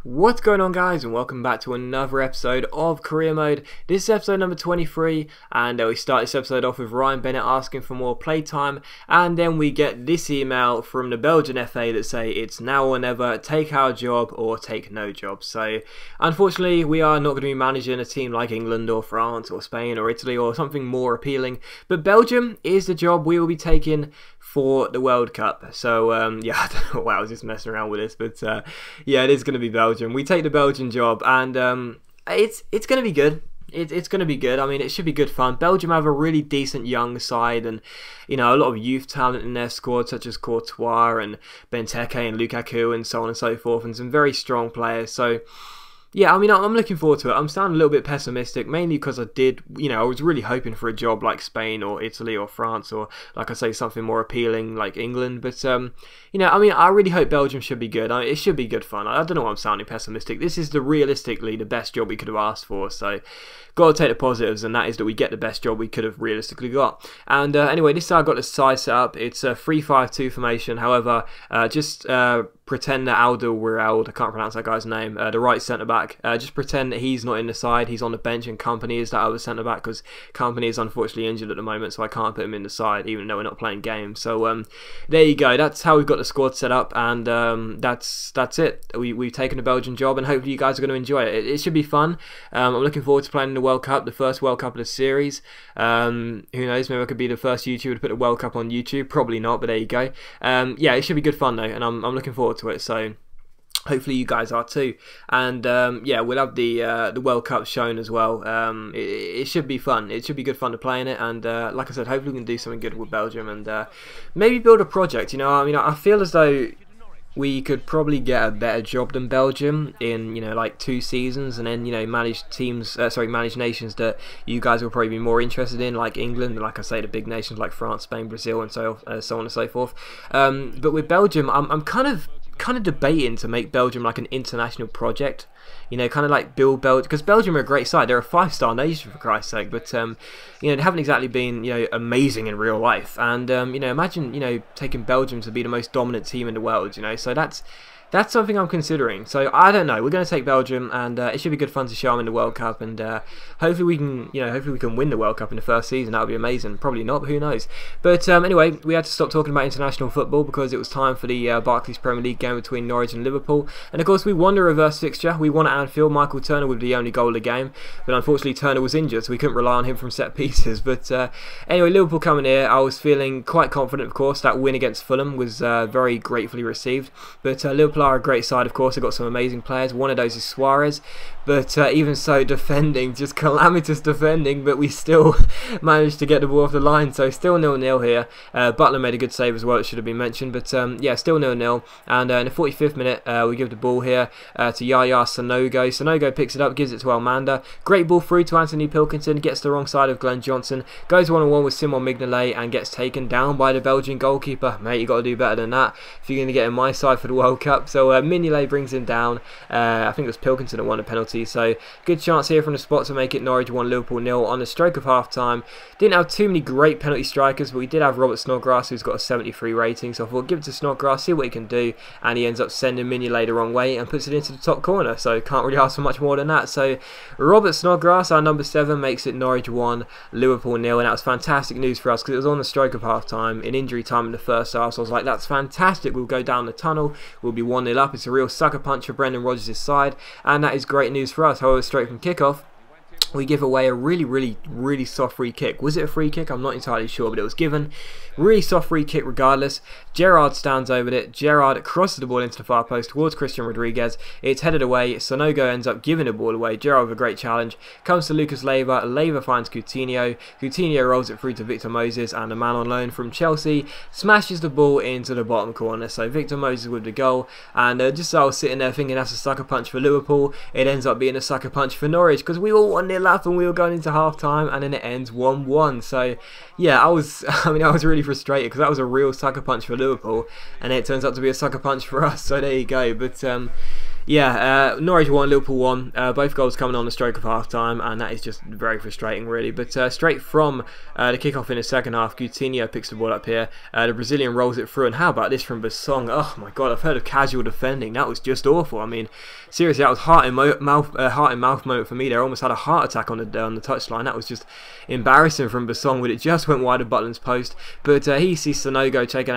What's going on, guys, and welcome back to another episode of Career Mode. This is episode number 23, and we start this episode off with Ryan Bennett asking for more playtime, and then we get this email from the Belgian FA that say it's now or never, take our job or take no job. So unfortunately we are not going to be managing a team like England or France or Spain or Italy or something more appealing, but Belgium is the job we will be taking for the World Cup. So yeah, I don't know why I was just messing around with this, but yeah, it is going to be Belgium. We take the Belgian job, and it's going to be good. It's going to be good. I mean, it should be good fun. Belgium have a really decent young side, and you know, a lot of youth talent in their squad, such as Courtois and Benteke and Lukaku and so on and so forth, and some very strong players. So yeah, I mean, I'm looking forward to it. I'm sounding a little bit pessimistic, mainly because I was really hoping for a job like Spain or Italy or France, or, like I say, something more appealing like England. But, you know, I mean, I really hope Belgium should be good. It should be good fun. I don't know why I'm sounding pessimistic. This is realistically the best job we could have asked for. So, got to take the positives, and that is that we get the best job we could have realistically got. And anyway, this is how I got the side set up. It's a 3-5-2 formation. However, just pretend that Alderweireld, I can't pronounce that guy's name, the right centre-back, just pretend that he's not in the side, he's on the bench, and Company is that other centre-back, because Company is unfortunately injured at the moment, so I can't put him in the side, even though we're not playing games. So there you go, that's how we've got the squad set up, and that's it. We've taken the Belgian job, and hopefully you guys are going to enjoy it. It should be fun. I'm looking forward to playing in the World Cup, the first World Cup of the series. Who knows, maybe I could be the first YouTuber to put the World Cup on YouTube, probably not, but there you go. Yeah, it should be good fun though, and I'm looking forward to it, so hopefully you guys are too. And yeah, we'll have the World Cup shown as well. It should be fun. It should be good fun to play in it, and like I said, hopefully we can do something good with Belgium, and maybe build a project. You know, I mean, I feel as though we could probably get a better job than Belgium in, you know, like 2 seasons, and then, you know, manage nations that you guys will probably be more interested in, like England, and like I say, the big nations like France, Spain, Brazil, and so on and so forth. But with Belgium, I'm kind of debating to make Belgium like an international project. You know, kind of like build Belgium, because Belgium are a great side. They're a 5-star nation, for Christ's sake, but you know, they haven't exactly been, you know, amazing in real life. And you know, imagine, you know, taking Belgium to be the most dominant team in the world. You know, so that's something I'm considering. So I don't know. We're going to take Belgium, and it should be good fun to show them in the World Cup, and hopefully we can, you know, hopefully we can win the World Cup in the first season. That would be amazing. Probably not, but who knows? But anyway, we had to stop talking about international football because it was time for the Barclays Premier League game between Norwich and Liverpool. And of course, we won the reverse fixture. We won at Anfield. Michael Turner with the only goal of the game, but unfortunately Turner was injured, so we couldn't rely on him from set pieces. But anyway, Liverpool coming here, I was feeling quite confident. Of course, that win against Fulham was very gratefully received. But Liverpool are a great side, of course. They've got some amazing players. One of those is Suarez, but even so, defending, just calamitous defending, but we still managed to get the ball off the line, so still 0-0 here. Butler made a good save as well, it should have been mentioned, but yeah, still 0-0, and in the 45th minute, we give the ball here to Yaya Sanogo. Sanogo picks it up, gives it to Almanda. Great ball through to Anthony Pilkington, gets the wrong side of Glenn Johnson, goes one-on-one with Simon Mignolet, and gets taken down by the Belgian goalkeeper. Mate, you got to do better than that if you're going to get in my side for the World Cup. So Mignolet brings him down. I think it was Pilkington that won a penalty, so good chance here from the spot to make it Norwich 1, Liverpool 0 on the stroke of half time. Didn't have too many great penalty strikers, but we did have Robert Snodgrass, who's got a 73 rating, so I thought give it to Snodgrass, see what he can do, and he ends up sending Mignolet the wrong way and puts it into the top corner, so can't really ask for much more than that. So Robert Snodgrass, our number 7, makes it Norwich 1, Liverpool 0, and that was fantastic news for us because it was on the stroke of half time, in injury time in the first half, so I was like, that's fantastic, we'll go down the tunnel, we'll be 1-0 up. It's a real sucker punch for Brendan Rodgers' side, and that is great news for us. However, straight from kickoff, we give away a really soft free kick. Was it a free kick? I'm not entirely sure, but it was given. Really soft free kick regardless. Gerrard stands over it. Gerrard crosses the ball into the far post towards Christian Rodriguez. It's headed away. Sonogo ends up giving the ball away. Gerrard with a great challenge. Comes to Lucas Leiva. Leiva finds Coutinho. Coutinho rolls it through to Victor Moses, and a man on loan from Chelsea smashes the ball into the bottom corner. So Victor Moses with the goal. And just so I was sitting there thinking that's a sucker punch for Liverpool, it ends up being a sucker punch for Norwich because we all 1-0 up and we were going into half time, and then it ends 1-1. So yeah, I was really frustrated because that was a real sucker punch for Liverpool, and it turns out to be a sucker punch for us. So there you go. But Yeah, Norwich 1, Liverpool 1, both goals coming on the stroke of half time, and that is just very frustrating really. But straight from the kickoff in the second half, Coutinho picks the ball up here, the Brazilian rolls it through, and how about this from Basong? Oh my god, I've heard of casual defending, that was just awful. I mean, seriously, that was heart in mouth moment for me there. I almost had a heart attack on the touchline. That was just embarrassing from Basong, but it just went wide of Butland's post. But he sees Sanogo take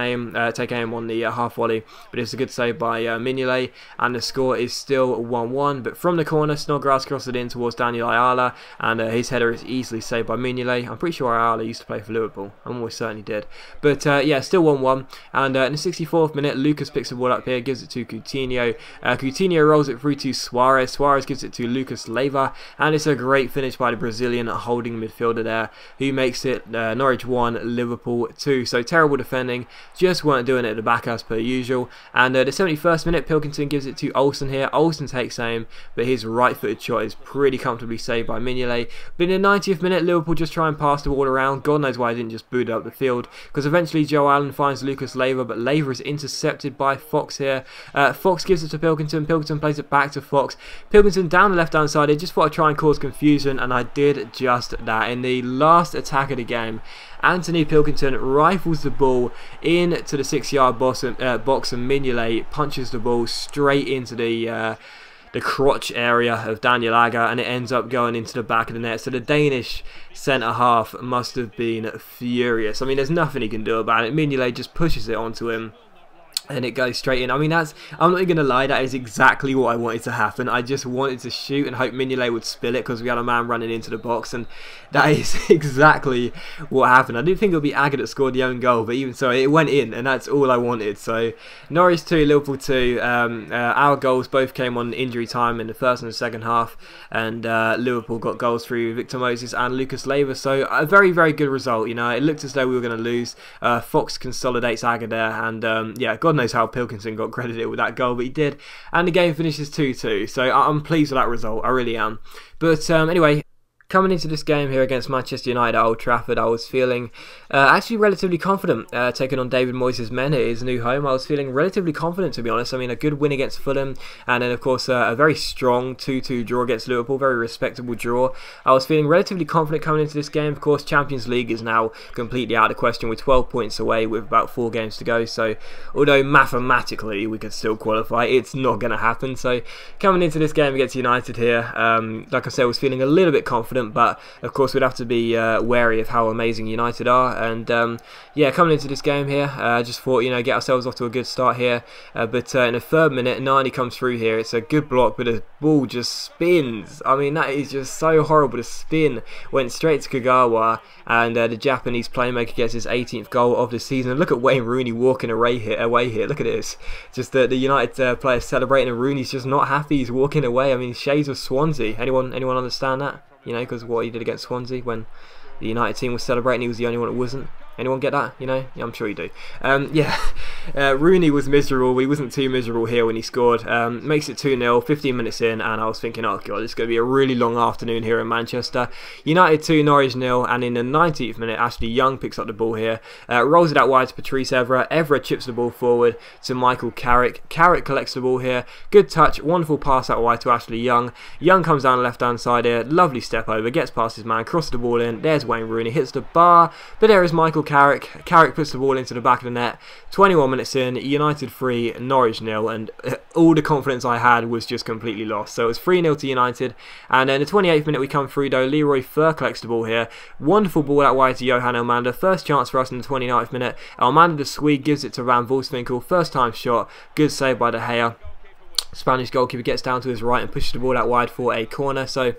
aim on the half volley, but it's a good save by Mignolet, and the score is still 1-1, but from the corner, Snodgrass crossed it in towards Daniel Ayala, and his header is easily saved by Mignolet. I'm pretty sure Ayala used to play for Liverpool. I almost certainly did. But yeah, still 1-1, and in the 64th minute, Lucas picks the ball up here, gives it to Coutinho. Coutinho rolls it through to Suarez. Suarez gives it to Lucas Leiva, and it's a great finish by the Brazilian holding midfielder there, who makes it Norwich 1, Liverpool 2. So terrible defending, just weren't doing it at the back as per usual. And the 71st minute, Pilkington gives it to Olsen here. Olsen takes aim, but his right-footed shot is pretty comfortably saved by Mignolet. But in the 90th minute, Liverpool just try and pass the ball around. God knows why I didn't just boot it up the field, because eventually Joe Allen finds Lucas Leiva, but Leiva is intercepted by Fox here. Fox gives it to Pilkington. Pilkington plays it back to Fox. Pilkington down the left-hand side. He just thought I'd try and cause confusion, and I did just that. In the last attack of the game, Anthony Pilkington rifles the ball into the 6-yard box, and Mignolet punches the ball straight into the crotch area of Daniel Agger, and it ends up going into the back of the net. So the Danish centre-half must have been furious. I mean, there's nothing he can do about it. Mignolet just pushes it onto him, and it goes straight in. I mean, I'm not even going to lie, that is exactly what I wanted to happen. I just wanted to shoot and hope Mignolet would spill it, because we had a man running into the box, and that is exactly what happened. I didn't think it would be Agger that scored the own goal, but even so, it went in, and that's all I wanted. So, Norwich 2, Liverpool 2. Our goals both came on injury time in the first and the second half, and Liverpool got goals through Victor Moses and Lucas Leiva. So, a very, very good result. You know, it looked as though we were going to lose. Fox consolidates Agger there, and yeah, God knows how Pilkington got credited with that goal, but he did, and the game finishes 2-2, so I'm pleased with that result, I really am. But anyway, coming into this game here against Manchester United at Old Trafford, I was feeling actually relatively confident taking on David Moyes' men at his new home. I was feeling relatively confident, to be honest. I mean, a good win against Fulham, and then of course a very strong 2-2 draw against Liverpool, very respectable draw. I was feeling relatively confident coming into this game. Of course, Champions League is now completely out of the question. We're 12 points away with about 4 games to go, so although mathematically we could still qualify, it's not going to happen. So coming into this game against United here, like I said, I was feeling a little bit confident, but of course we'd have to be wary of how amazing United are. And yeah, coming into this game here, just thought, you know, get ourselves off to a good start here. But in the 3rd minute, Nani comes through here. It's a good block, but the ball just spins. I mean, that is just so horrible. The spin went straight to Kagawa, and the Japanese playmaker gets his 18th goal of the season. And look at Wayne Rooney walking away here. Look at this. Just the United player celebrating, and Rooney's just not happy. He's walking away. I mean, shades of Swansea. Anyone understand that? You know, because what he did against Swansea when the United team was celebrating, he was the only one that wasn't. Anyone get that? You know? Yeah, I'm sure you do. Yeah, Rooney was miserable. He wasn't too miserable here when he scored. Makes it 2-0, 15 minutes in, and I was thinking, oh god, it's going to be a really long afternoon here in Manchester. United 2, Norwich 0, and in the 90th minute, Ashley Young picks up the ball here, rolls it out wide to Patrice Evra. Evra chips the ball forward to Michael Carrick. Carrick collects the ball here. Good touch, wonderful pass out wide to Ashley Young. Young comes down the left-hand side here, lovely step over, gets past his man, crosses the ball in. There's Wayne Rooney, hits the bar, but there is Michael Carrick. Carrick puts the ball into the back of the net. 21 minutes in, United 3, Norwich 0, and all the confidence I had was just completely lost. So it was 3-0 to United, and in the 28th minute we come through though. Leroy Fer collects the ball here. Wonderful ball out wide to Johan Elmander. First chance for us in the 29th minute. Elmander the Swede gives it to Van Volswinkel. First time shot, good save by De Gea. Spanish goalkeeper gets down to his right and pushes the ball out wide for a corner. So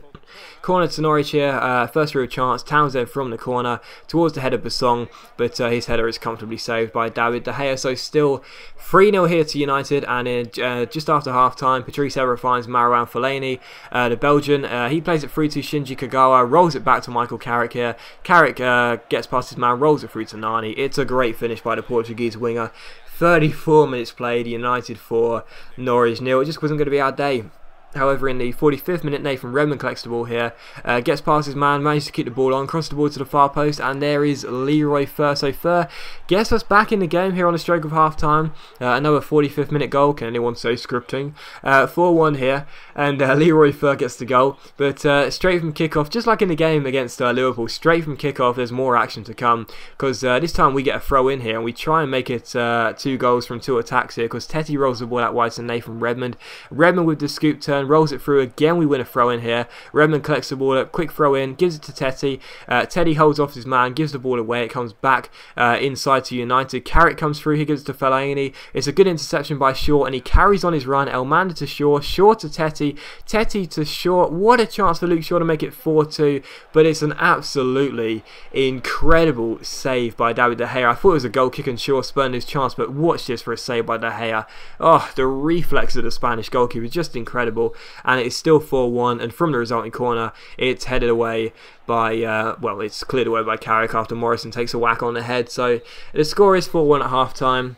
corner to Norwich here, first real chance. Townsend from the corner towards the head of Basong, but his header is comfortably saved by David De Gea. So still 3-0 here to United, and in, just after half time, Patrice Evra finds Marouane Fellaini, the Belgian. He plays it through to Shinji Kagawa, rolls it back to Michael Carrick here. Carrick gets past his man, rolls it through to Nani. It's a great finish by the Portuguese winger. 34 minutes played, United 4, Norwich 0. It just wasn't going to be our day. However, in the 45th minute, Nathan Redmond collects the ball here, gets past his man, manages to keep the ball on, cross the ball to the far post, and there is Leroy Fer. So Fer gets us back in the game here on the stroke of half-time. Another 45th minute goal, can anyone say scripting? 4-1 here, and Leroy Fer gets the goal. But straight from kickoff, just like in the game against Liverpool, straight from kickoff, there's more action to come, because this time we get a throw in here, and we try and make it 2 goals from 2 attacks here, because Teti rolls the ball out wide to Nathan Redmond. Redmond with the scoop turn, rolls it through again, we win a throw in here. Redmond collects the ball up, quick throw in, gives it to Teti. Teddy holds off his man, gives the ball away, it comes back inside to United. Carrot comes through, he gives it to Fellaini. It's a good interception by Shaw, and he carries on his run. Elmander to Shaw, Shaw to Teti, Teti to Shaw. What a chance for Luke Shaw to make it 4-2, but it's an absolutely incredible save by David De Gea. I thought it was a goal kick and Shaw spurned his chance, but watch this for a save by De Gea. Oh, the reflex of the Spanish goalkeeper is just incredible, and it is still 4-1, and from the resulting corner, it's headed away by, well, it's cleared away by Carrick after Morrison takes a whack on the head. So the score is 4-1 at half-time.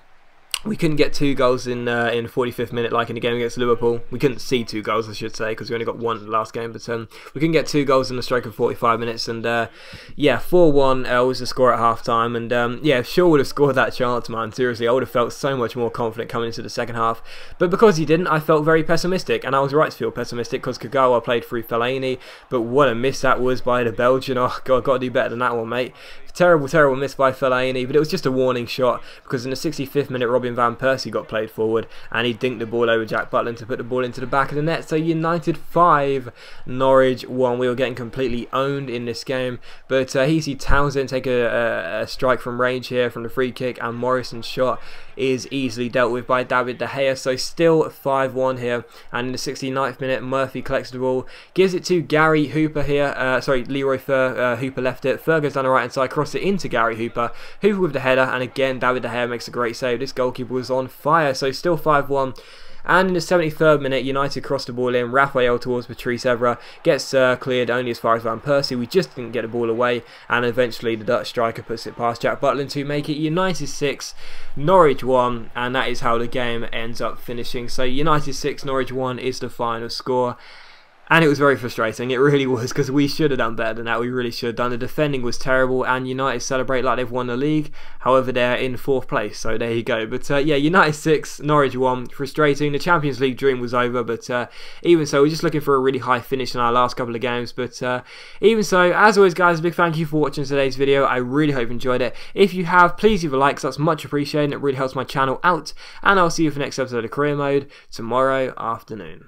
We couldn't get 2 goals in the 45th minute like in the game against Liverpool. We couldn't see 2 goals, I should say, because we only got 1 in the last game. But we couldn't get 2 goals in the stroke of 45 minutes. And yeah, 4-1 was the score at half-time. And yeah, if Shaw would have scored that chance, man, seriously, I would have felt so much more confident coming into the second half. But because he didn't, I felt very pessimistic. And I was right to feel pessimistic because Kagawa played through Fellaini. But what a miss that was by the Belgian. Oh, God, got to do better than that one, mate. Terrible miss by Fellaini, but it was just a warning shot, because in the 65th minute Robin Van Persie got played forward and he dinked the ball over Jack Butland to put the ball into the back of the net. So United 5, Norwich 1. We were getting completely owned in this game, but Heasy Townsend take a strike from range here from the free kick, and Morrison's shot is easily dealt with by David De Gea. So still 5-1 here, and in the 69th minute Murphy collects the ball, gives it to Gary Hooper here, sorry, Leroy Fer. Hooper left it, Fer goes down the right hand side, cross it into Gary Hooper, Hooper with the header, and again David De Gea makes a great save. This goalkeeper was on fire. So still 5-1. And in the 73rd minute, United crossed the ball in. Raphael towards Patrice Evra, gets cleared only as far as Van Persie. We just didn't get the ball away, and eventually the Dutch striker puts it past Jack Butland to make it United 6, Norwich 1, and that is how the game ends up finishing. So United 6, Norwich 1 is the final score. And it was very frustrating, it really was, because we should have done better than that. We really should have done. The defending was terrible, and United celebrate like they've won the league. However, they're in 4th place, so there you go. But yeah, United 6, Norwich 1. Frustrating. The Champions League dream was over, but even so, we're just looking for a really high finish in our last couple of games. But even so, as always, guys, a big thank you for watching today's video. I really hope you enjoyed it. If you have, please leave a like, because that's much appreciated. It really helps my channel out. And I'll see you for the next episode of Career Mode tomorrow afternoon.